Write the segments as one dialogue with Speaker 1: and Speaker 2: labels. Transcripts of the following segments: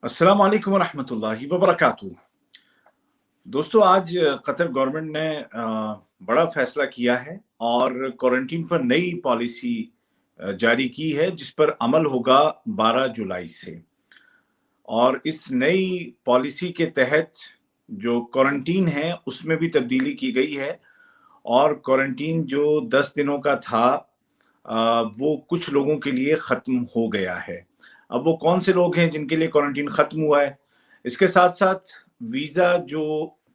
Speaker 1: अस्सलाम वालेकुम रहमतुल्लाहि व बरकातहू। दोस्तों, आज कतर गवर्नमेंट ने बड़ा फैसला किया है और क्वारंटीन पर नई पॉलिसी जारी की है जिस पर अमल होगा 12 जुलाई से। और इस नई पॉलिसी के तहत जो क्वारंटीन है उसमें भी तब्दीली की गई है और क्वारंटीन जो 10 दिनों का था वो कुछ लोगों के लिए ख़त्म हो गया है। अब वो कौन से लोग हैं जिनके लिए क्वारंटीन ख़त्म हुआ है? इसके साथ-साथ वीज़ा जो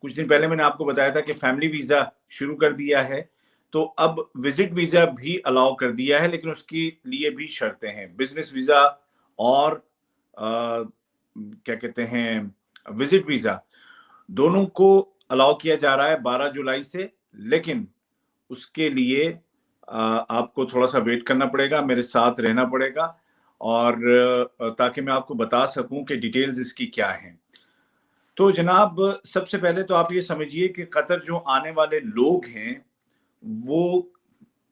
Speaker 1: कुछ दिन पहले मैंने आपको बताया था कि फैमिली वीज़ा शुरू कर दिया है, तो अब विज़िट वीज़ा भी अलाउ कर दिया है, लेकिन उसके लिए भी शर्तें हैं। बिज़नेस वीज़ा और क्या कहते हैं, विज़िट वीज़ा, दोनों को अलाउ किया जा रहा है 12 जुलाई से, लेकिन उसके लिए आपको थोड़ा-सा वेट करना पड़ेगा, मेरे साथ रहना पड़ेगा और ताकि मैं आपको बता सकूँ कि डिटेल्स इसकी क्या हैं। तो जनाब, सबसे पहले तो आप ये समझिए कि कतर जो आने वाले लोग हैं, वो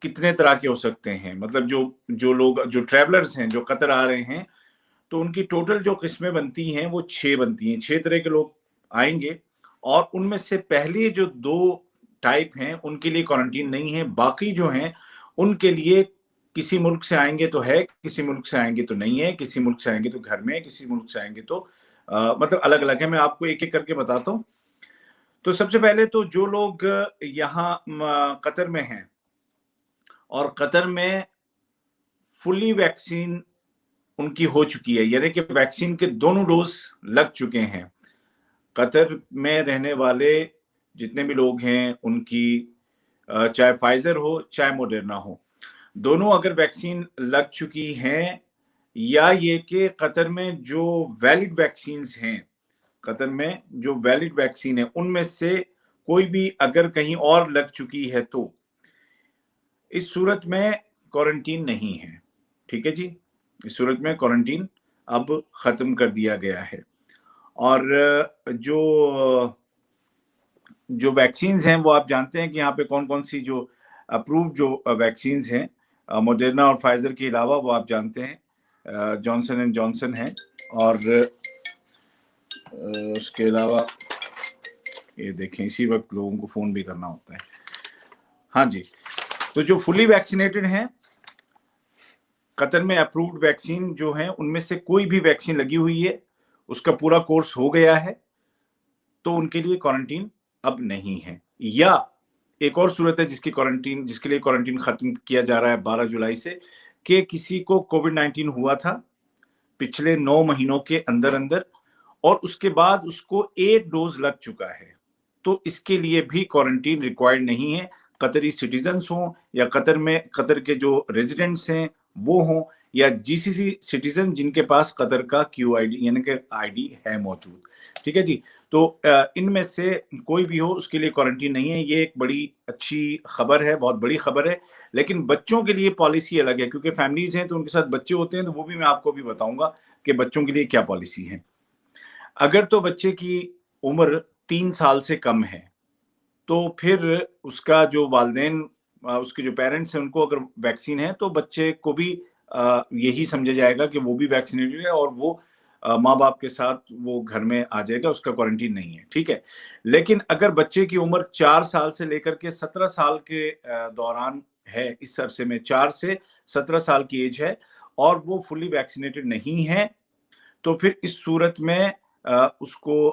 Speaker 1: कितने तरह के हो सकते हैं। मतलब जो जो लोग जो ट्रैवलर्स हैं, जो कतर आ रहे हैं, तो उनकी टोटल जो किस्में बनती हैं, वो 6 बनती हैं। 6 तरह के लोग आएँगे और उनमें से पहले जो 2 टाइप हैं, उनके लिए क्वारंटीन नहीं है। बाकी जो हैं, उनके लिए किसी मुल्क से आएँगे तो है, किसी मुल्क से आएँगे तो नहीं है, किसी मुल्क से आएँगे तो घर में है, किसी मुल्क से आएँगे तो मतलब अलग-अलग है। मैं आपको एक-एक करके बताता हूँ। तो सबसे पहले तो जो लोग यहाँ कतर में हैं और कतर में फुल्ली वैक्सीन उनकी हो चुकी है, यानी कि वैक्सीन के दोनों डोज़ लग चुके हैं। कतर में रहने वाले जितने भी लोग हैं, उनकी चाहे फाइज़र हो, चाहे मॉडर्ना हो, दोनों अगर वैक्सीन लग चुकी हैं या ये कि कतर में जो वैलिड वैक्सीन्स हैं, कतर में जो वैलिड वैक्सीन है, उनमें से कोई भी अगर कहीं और लग चुकी है तो, इस सूरत में क्वारंटीन नहीं है। ठीक है जी? इस सूरत में क्वारंटीन अब खत्म कर दिया गया है। और जो जो वैक्सीन्स हैं वो आप जानते हैं कि यहाँ पे कौन-कौन सी जो अप्रूव्ड जो वैक्सीन्स हैं, मॉडर्ना और फाइज़र के अलावा वो आप जानते हैं जॉनसन एंड जॉनसन है और उसके अलावा ये देखें, इसी वक़्त लोगों को फ़ोन भी करना होता है। हाँ जी, तो जो फुली वैक्सिनेटेड हैं, कतर में अप्रूव्ड वैक्सीन जो हैं, उनमें से कोई भी वैक्सीन लगी हुई है, उसका पूरा कोर्स हो गया है, तो उनके लिए क्वारंटीन अब नहीं है। या एक और सूरत है जिसके लिए क्वारंटीन खत्म किया जा रहा है 12 जुलाई से, कि किसी को कोविड-19 हुआ था पिछले 9 महीनों के अंदर-अंदर और उसके बाद उसको 1 डोज़ लग चुका है। तो इसके लिए भी क्वारंटीन रिक्वायर्ड नहीं है। कतरी सिटीज़न्स हों या कतर के जो रेज़िडेंट्स हैं, वो हों या जीसीसी सिटीज़न जिनके पास कतर का क्यूआईडी यानी कि आईडी है मौजूद। ठीक है जी? तो इनमें से कोई भी हो उसके लिए क्वारंटीन नहीं है। ये एक बड़ी अच्छी खबर है, बहुत बड़ी खबर है। लेकिन बच्चों के लिए पॉलिसी अलग है क्योंकि फैमिलीज़ हैं तो उनके साथ बच्चे होते हैं, तो वो भी मैं आपको अभी बताऊँगा कि बच्चों के लिए क्या पॉलिसी है। अगर तो बच्चे की उम्र 3 साल से कम है, तो फिर उसका जो वालिदैन उसके जो पेरेंट्स हैं उनको अगर वैक्सीन है तो बच्चे को भी यही समझा जाएगा कि वो भी वैक्सीनेटेड है और वो माँ-बाप के साथ वो घर में आ जाएगा, उसका क्वारंटीन नहीं है, ठीक है? लेकिन अगर बच्चे की उम्र 4 साल से लेकर के 17 साल के दौरान है, इस अरसे में 4 से 17 साल की एज है और वो फुल्ली वैक्सिनेटेड नहीं है, तो फिर इस सूरत में उसको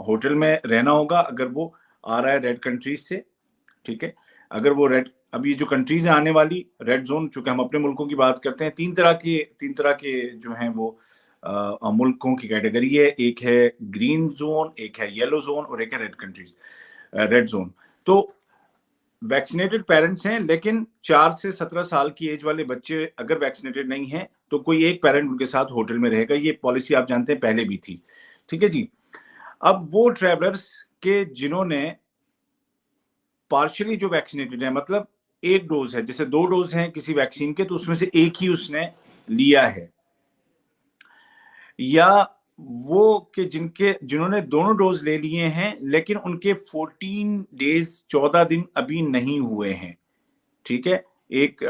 Speaker 1: होटल में रहना होगा अगर वो आ रहा है रेड कंट्रीज से, ठीक है? अगर वो रेड अब ये जो कंट्रीज़ हैं आने वाली रेड ज़ोन, चूँकि हम अपने मुल्कों की बात करते हैं, 3 तरह के जो हैं वो मुल्कों की कैटेगरी है। एक है ग्रीन ज़ोन, एक है येलो ज़ोन और एक है रेड कंट्रीज़ रेड ज़ोन। तो वैक्सीनेटेड पेरेंट्स हैं, लेकिन 4 से 17 साल की एज वाले बच्चे अगर वैक्सीनेटेड नहीं हैं, तो कोई एक पेरेंट उनके साथ होटल में रहेगा। ये पॉलिसी आप जानते हैं पहले भी थी। ठीक है जी? अब वो ट्रैवलर्स के जिन्होंने पार्शियली जो वैक्सीनेटेड है, मतलब 1 डोज़ है, जैसे 2 डोज़ हैं किसी वैक्सीन के तो उसमें से 1 ही उसने लिया है। या वो कि जिन्होंने दोनों डोज़ ले लिए हैं, लेकिन उनके 14 डेज़ 14 दिन अभी नहीं हुए हैं। ठीक है? एक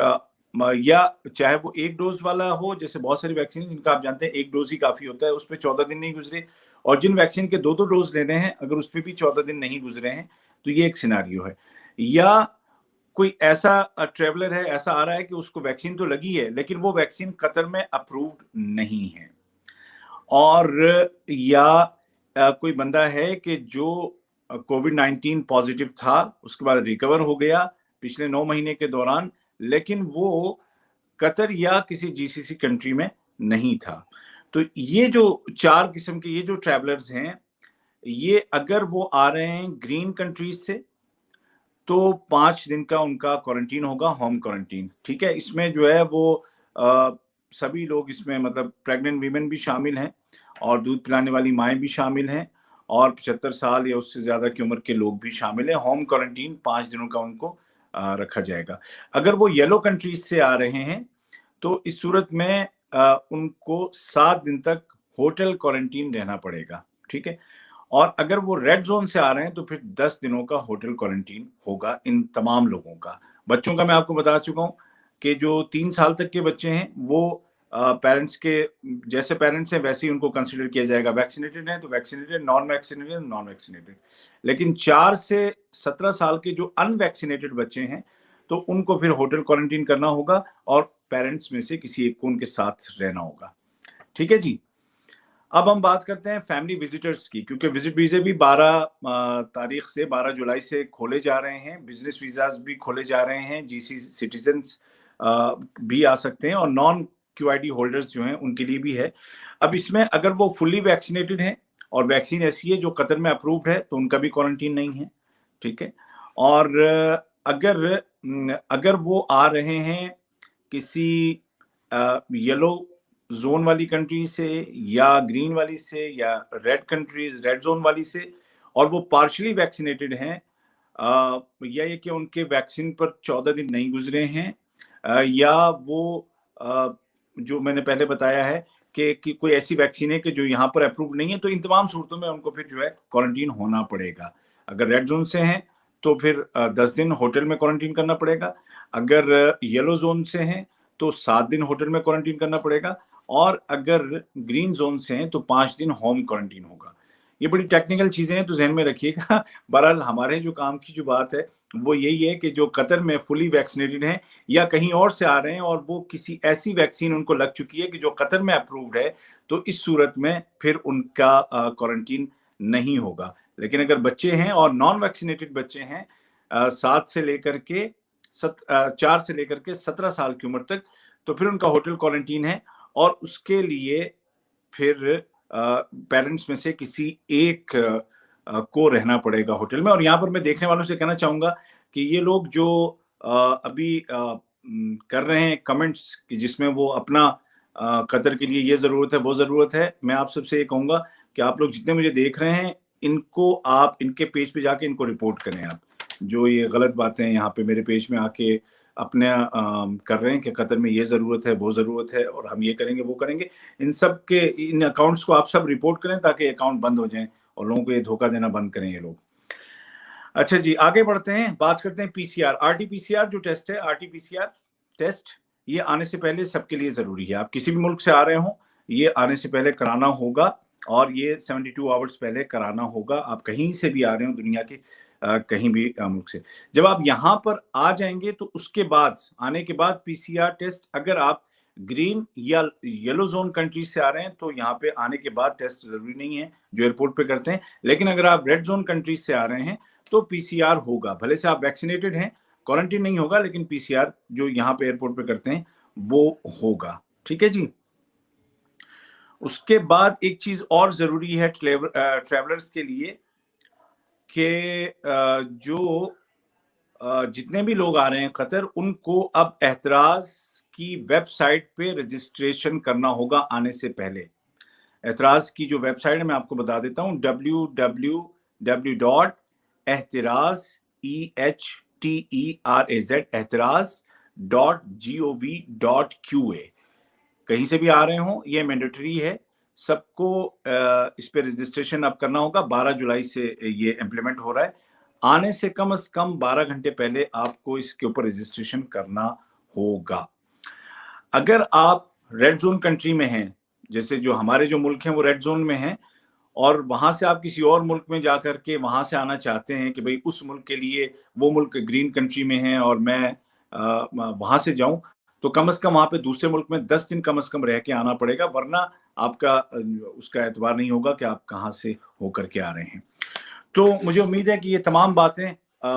Speaker 1: या चाहे वो एक डोज वाला हो, जैसे बहुत सारी वैक्सीन जिनका आप जानते हैं एक डोज ही काफी होता है, उस पर 14 दिन नहीं गुजरे, और जिन वैक्सीन के 2-2 डोज ले रहे हैं अगर उस पर भी 14 दिन नहीं गुजरे हैं, तो ये एक सिनारियो है। या कोई ऐसा ट्रेवलर है, ऐसा आ रहा है कि उसको वैक्सीन तो लगी है लेकिन वो वैक्सीन कतर में अप्रूव्ड नहीं है, और या कोई बंदा है कि जो कोविड-19 पॉजिटिव था, उसके बाद रिकवर हो गया पिछले 9 महीने के दौरान, लेकिन वो कतर या किसी जीसीसी कंट्री में नहीं था। तो ये जो 4 किस्म के ये जो ट्रैवलर्स हैं, ये अगर वो आ रहे हैं ग्रीन कंट्रीज से, तो 5 दिन का उनका क्वारंटीन होगा, होम क्वारंटीन, ठीक है? इसमें जो है वो सभी लोग इसमें, मतलब प्रेग्नेंट वीमेन भी शामिल हैं और दूध पिलाने वाली माएँ भी शामिल हैं और 75 साल या उससे ज़्यादा की उम्र के लोग भी शामिल हैं। होम क्वारंटीन 5 दिनों का उनको रखा जाएगा। अगर वो येलो कंट्रीज़ से आ रहे हैं, तो इस सूरत में उनको 7 दिन तक होटल क्वारंटीन रहना पड़ेगा, ठीक है? और अगर वो रेड ज़ोन से आ रहे हैं, तो फिर 10 दिनों का होटल क्वारंटीन होगा इन तमाम लोगों का। बच्चों का मैं आपको बता चुका हूँ कि जो 3 साल तक के बच्चे हैं, वो पेरेंट्स के जैसे पेरेंट्स हैं, वैसे ही उनको कंसिडर किया जाएगा। वैक्सीनेटेड हैं, तो vaccinated, non vaccinated, non vaccinated. लेकिन 4 से 17 साल के जो अनवैक्सीनेटेड बच्चे हैं, तो उनको फिर होटल क्वारंटीन करना होगा और पेरेंट्स में से किसी एक को उनके साथ रहना होगा। ठीक है जी? अब हम बात करते हैं फैमिली विजिटर्स की, क्योंकि विजिट वीज़े भी 12 तारीख से 12 जुलाई से खोले जा रहे हैं, बिज़नेस वीज़ाज़ भी खोले जा रहे हैं, जीसी सिटीज़न्स भी आ सकते हैं और नॉन क्यूआईडी होल्डर्स जो हैं, उनके लिए भी है। अब इसमें अगर वो फुली वैक्सीनेटेड हैं और वैक्सीन ऐसी है जो कतर में अप्रूव्ड है, तो उनका भी क्वारंटीन नहीं है, ठीक है? और अगर वो आ रहे हैं किसी येलो ज़ोन वाली कंट्री से या ग्रीन वाली से या रेड ज़ोन वाली से, और वो पार्शियली वैक्सीनेटेड हैं, या ये कि उनके वैक्सीन पर 14 दिन नहीं गुजरे हैं, या वो जो मैंने पहले बताया है कि कोई ऐसी वैक्सीन है कि जो यहाँ पर अप्रूव नहीं है, तो इन तमाम सूरतों में उनको फिर जो है क्वारंटीन होना पड़ेगा। अगर रेड ज़ोन से हैं, तो फिर 10 दिन होटल में क्वारंटीन करना पड़ेगा। अगर येलो ज़ोन से हैं, तो 7 दिन होटल में क्वारंटीन करना पड़ेगा, और अगर ग्रीन ज़ोन से हैं, तो 5 दिन होम क्वारंटीन होगा। ये बड़ी टेक्निकल चीज़ें हैं, तो ज़हन में रखिएगा। बहरहाल हमारे जो काम की जो बात है, वो यही है कि जो कतर में फुली वैक्सीनेटेड हैं या कहीं और से आ रहे हैं और वो किसी ऐसी वैक्सीन उनको लग चुकी है कि जो कतर में अप्रूव्ड है, तो इस सूरत में फिर उनका क्वारंटीन नहीं होगा। लेकिन अगर बच्चे हैं और नॉन वैक्सीनेटेड बच्चे हैं, 7 से लेकर के 4 से लेकर के 17 साल की उम्र तक, तो फिर उनका होटल क्वारंटीन है और उसके लिए फिर पेरेंट्स में से किसी एक को रहना पड़ेगा होटल में। और यहाँ पर मैं देखने वालों से कहना चाहूँगा कि ये लोग जो अभी कर रहे हैं कमेंट्स कि जिसमें वो अपना कतर के लिए ये ज़रूरत है, वो ज़रूरत है, मैं आप सबसे ये कहूँगा कि आप लोग जितने मुझे देख रहे हैं, इनको आप इनके पेज पे जाके इनको रिपोर्ट करें आप। जो ये गलत बातें यहाँ पे मेरे पेज में आके अपने कर रहे हैं कि कतर में ये ज़रूरत है, वो ज़रूरत है और हम ये करेंगे, वो करेंगे। इन सब के इन अकाउंट्स को आप सब रिपोर्ट करें ताकि अकाउंट बंद हो जाएँ और लोगों को ये धोखा देना बंद करें ये लोग। अच्छा जी, आगे बढ़ते हैं, बात करते हैं पीसीआर। आरटी-पीसीआर जो टेस्ट है, आरटी-पीसीआर टेस्ट, ये आने से पहले सबके लिए ज़रूरी है। आप किसी भी मुल्क से आ रहे हों, ये आने से पहले कराना होगा और ये 72 आवर्स पहले कराना होगा। आप कहीं से भी आ रहे हो दुनिया के कहीं भी मुल्क से। जब आप यहाँ पर आ जाएँगे तो उसके बाद, आने के बाद पीसीआर टेस्ट, अगर आप ग्रीन या येलो ज़ोन कंट्रीज़ से आ रहे हैं, तो यहाँ पे आने के बाद टेस्ट ज़रूरी नहीं है, जो एयरपोर्ट पे करते हैं। लेकिन अगर आप रेड ज़ोन कंट्रीज़ से आ रहे हैं, तो पीसीआर होगा। भले से आप वैक्सीनेटेड हैं, क्वारंटीन नहीं होगा, लेकिन पीसीआर जो यहाँ पे एयरपोर्ट पे करते हैं, वो होगा। ठीक है जी? उसके बाद एक चीज़ और ज़रूरी है ट्रैवलर्स के लिए कि जो जितने भी लोग आ रहे हैं कतर, उनको अब एतराज़ की वेबसाइट पे रजिस्ट्रेशन करना होगा आने से पहले। एतराज़ की जो वेबसाइट है मैं आपको बता देता हूँ, www.ehtiraz ehtiraz.gov.qa। कहीं से भी आ रहे हों, ये मैंडेटरी है, सबको इस पे रजिस्ट्रेशन अब करना होगा। 12 जुलाई से ये इम्प्लीमेंट हो रहा है। आने से कम 12 घंटे पहले आपको इसके ऊपर रजिस्ट्रेशन करना होगा। अगर आप रेड जोन कंट्री में हैं, जैसे जो हमारे जो मुल्क हैं वो रेड जोन में हैं, और वहां से आप किसी और मुल्क में जाकर के वहां से आना चाहते हैं कि भाई उस मुल्क के लिए, वो मुल्क ग्रीन कंट्री में है और मैं वहां से जाऊं, तो कम से कम वहां पे दूसरे मुल्क में 10 दिन कम से कम रह के आना पड़ेगा, वरना आपका उसका एतबार नहीं होगा कि आप कहाँ से होकर के आ रहे हैं। तो मुझे उम्मीद है कि ये तमाम बातें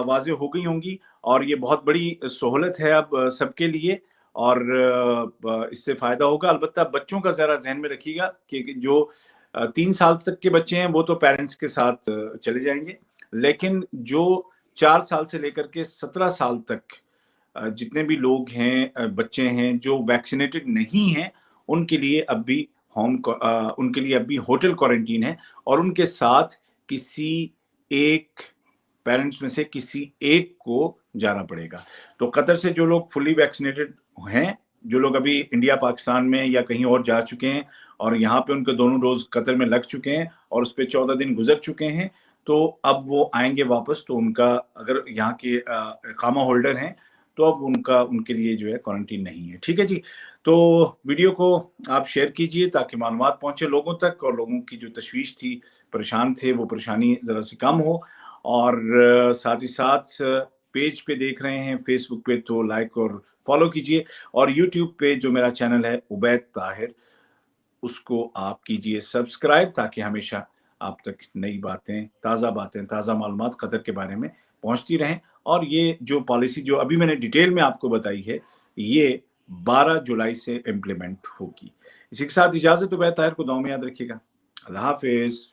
Speaker 1: वाज़ेह हो गई होंगी, और ये बहुत बड़ी सहूलत है अब सबके लिए, और इससे फ़ायदा होगा। अलबत्ता बच्चों का ज़रा ज़हन में रखिएगा कि जो 3 साल तक के बच्चे हैं वो तो पेरेंट्स के साथ चले जाएँगे, लेकिन जो 4 साल से लेकर के 17 साल तक जितने भी लोग हैं, बच्चे हैं जो वैक्सीनेटेड नहीं हैं, उनके लिए अब भी उनके लिए अब भी होटल क्वारंटीन है, और उनके साथ किसी एक पेरेंट्स में से किसी एक को जाना पड़ेगा। तो कतर से जो लोग फुली वैक्सीनेटेड हैं, जो लोग अभी इंडिया, पाकिस्तान में या कहीं और जा चुके हैं और यहाँ पे उनके दोनों डोज़ कतर में लग चुके हैं और उस पे 14 दिन गुज़र चुके हैं, तो अब वो आएँगे वापस, तो उनका अगर यहाँ के इकामा होल्डर हैं, तो अब उनका उनके लिए जो है क्वारंटीन नहीं है। ठीक है जी? तो वीडियो को आप शेयर कीजिए ताकि मालूमात पहुँचे लोगों तक, और लोगों की जो तशवीश थी, परेशान थे, वो परेशानी ज़रा-सी कम हो। और साथ ही साथ पेज पे देख रहे हैं फेसबुक पे तो लाइक और फॉलो कीजिए, और यूट्यूब पे जो मेरा चैनल है उबैद ताहिर, उसको आप कीजिए सब्सक्राइब, ताकि हमेशा आप तक नई बातें, ताज़ा मालूमात कतर के बारे में पहुँचती रहें। और ये जो पॉलिसी जो अभी मैंने डिटेल में आपको बताई है, ये 12 जुलाई से इम्प्लीमेंट होगी। इसी के साथ इजाज़त, उबैद ताहिर को दुआ में याद रखिएगा। अल्लाह हाफ़िज़।